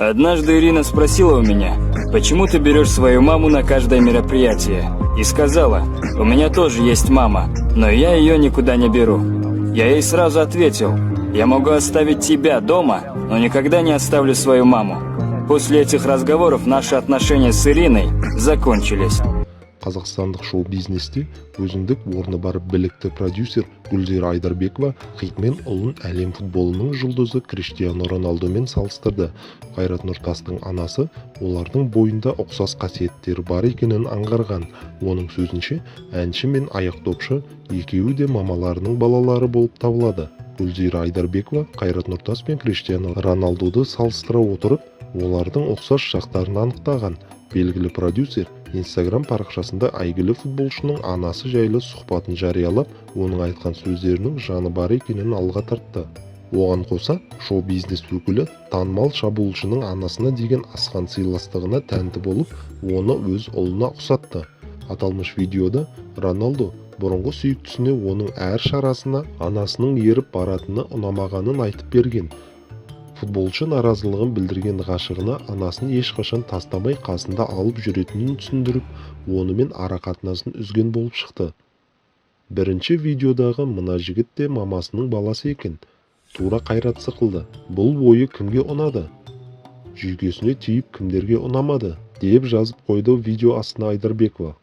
Однажды Ирина спросила у меня, почему ты берешь свою маму на каждое мероприятие? И сказала, у меня тоже есть мама, но я ее никуда не беру. Я ей сразу ответил, я могу оставить тебя дома, но никогда не оставлю свою маму. После этих разговоров наши отношения с Ириной закончились. Қазақстандық шоу-бизнесте өзіндік орны бар білікті продюсер Гүлзира Айдарбекова хитмен ұлын әлем футболының жұлдызы Криштиану Роналдумен салыстырды. Қайрат Нұртастың анасы олардың бойында ұқсас қасиеттері бар екенін аңғарған. Оның сөзінше, әнші мен аяқдопшы екеуі де мамаларының балалары болып табылады. Гүлзира Айдарбекова Қайрат Нұртас пен Криштиану Роналдуды салыстыра отырып, олардың ұқсас жақтарын анықтаған. Белгілі продюсер Instagram парақшасында әйгілі футболшының анасы жайлы сұхбатын жариялап, оның айтқан сөздерінің жаны бар екенін алға тартты. Оған қоса, шоу-бизнес өкілі танымал шабуылшының анасына деген асқан сыйластығына тәнті болып, оны өз ұлына ұқсатты. Аталмыш видеода Роналду бұрынғы сүйіктісіне оның әр шарасына анасының еріп баратыны ұнамағанын айтып берген. Футболшы наразылығын білдірген ғашығына анасын ешқашан тастамай қасында алып жүретінін түсіндіріп, онымен арақатынасын үзген болып шықты. Бірінші видеодағы мына жігіт те мамасының баласы екен. Тура Қайрат сықылды. Бұл ойы кімге ұнады? Жүйкесіне тиіп кімдерге ұнамады? Деп жазып қойды видео астына Айдарбекова.